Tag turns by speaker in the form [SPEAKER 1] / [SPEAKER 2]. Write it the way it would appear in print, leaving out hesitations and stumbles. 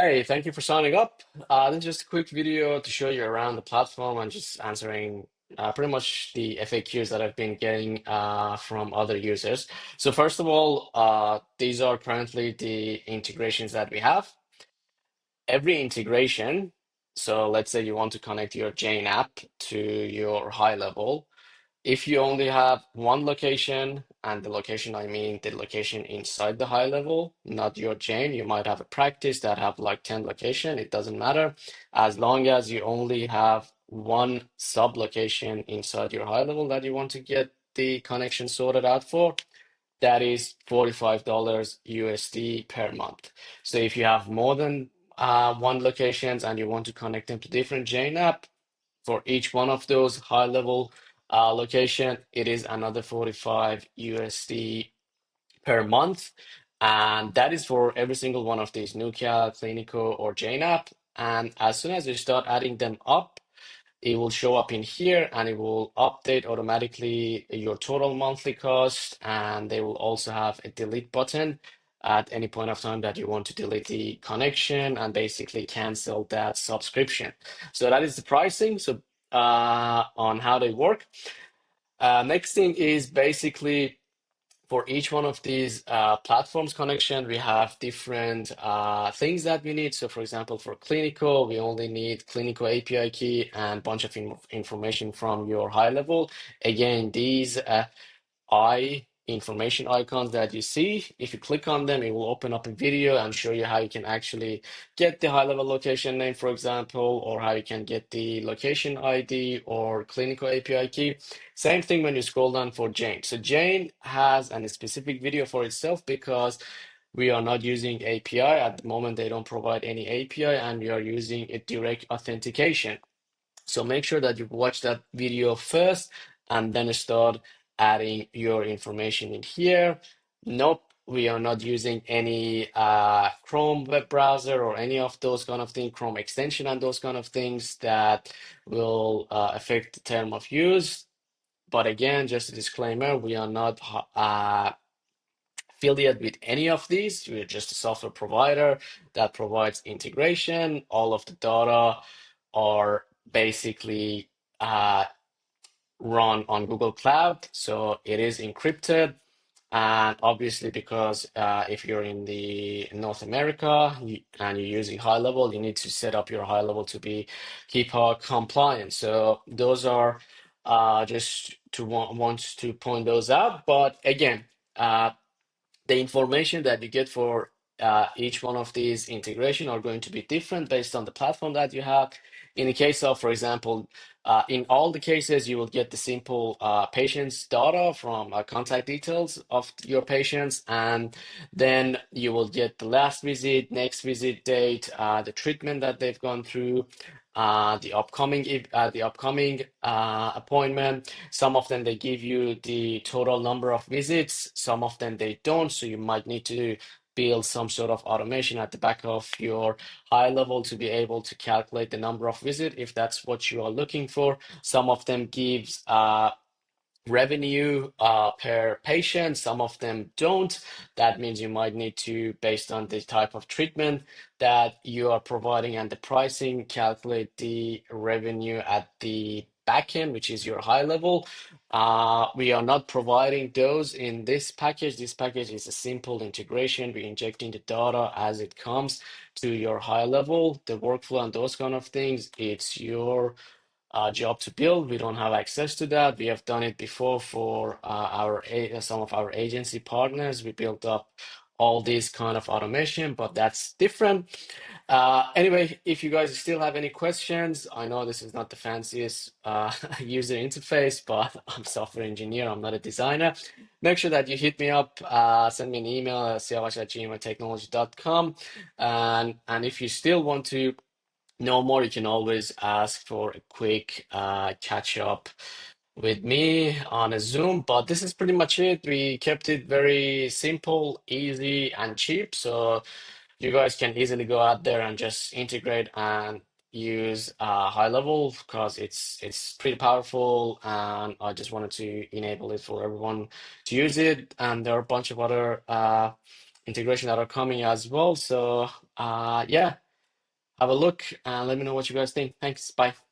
[SPEAKER 1] Hey, thank you for signing up. This is just a quick video to show you around the platform and just answering pretty much the FAQs that I've been getting from other users. So first of all, these are currently the integrations that we have. Every integration, so let's say you want to connect your Jane app to your high level. If you only have one location, and the location, I mean the location inside the high level, not your chain, you might have a practice that have like 10 location, it doesn't matter. As long as you only have one sub location inside your high level that you want to get the connection sorted out for, that is $45 USD per month. So if you have more than one locations and you want to connect them to different Jane app, for each one of those high level location, it is another 45 USD per month. And that is for every single one of these Nukia, Clinico, or Jane app. And as soon as you start adding them up, it will show up in here and it will update automatically your total monthly cost. And they will also have a delete button at any point of time that you want to delete the connection and basically cancel that subscription. So that is the pricing. So on how they work. Next thing is basically for each one of these platforms connection, we have different things that we need. So for example, for Clinical, we only need Clinical API key and bunch of information from your high level. Again, these eye information icons that you see, if you click on them, it will open up a video and show you how you can actually get the high level location name, for example, or how you can get the location ID or clinical API key. Same thing when you scroll down for Jane. So Jane has a specific video for itself because we are not using API at the moment. They don't provide any API and we are using a direct authentication. So make sure that you watch that video first and then start adding your information in here. Nope, we are not using any Chrome web browser or any of those kind of things, Chrome extension and those kind of things that will affect the term of use. But again, just a disclaimer, we are not affiliate with any of these. We're just a software provider that provides integration. All of the data are basically run on Google Cloud, so it is encrypted. And obviously, because if you're in the North America and you're using high level, you need to set up your high level to be HIPAA compliant. So those are just to want to point those out. But again, the information that you get for each one of these integration are going to be different based on the platform that you have. In the case of, for example, in all the cases, you will get the simple patient's data from contact details of your patients, and then you will get the last visit, next visit date, the treatment that they've gone through, the upcoming appointment. Some of them they give you the total number of visits, some of them they don't. So you might need to build some sort of automation at the back of your high level to be able to calculate the number of visits if that's what you are looking for. Some of them gives revenue per patient, some of them don't. That means you might need to, based on the type of treatment that you are providing and the pricing, calculate the revenue at the back end, which is your high level. We are not providing those in this package. This package is a simple integration. We're injecting the data as it comes to your high level, the workflow and those kind of things. It's your job to build. We don't have access to that. We have done it before for some of our agency partners. We built up all this kind of automation, but that's different. Anyway, if you guys still have any questions, I know this is not the fanciest user interface, but I'm a software engineer. I'm not a designer. Make sure that you hit me up, send me an email at siavash@gmitechnology.com. And if you still want to know more, you can always ask for a quick catch up with me on a Zoom. But this is pretty much it. We kept it very simple, easy, and cheap. So you guys can easily go out there and just integrate and use high level because it's pretty powerful. And I just wanted to enable it for everyone to use it. And there are a bunch of other integration that are coming as well. So yeah. have a look and let me know what you guys think. Thanks. Bye.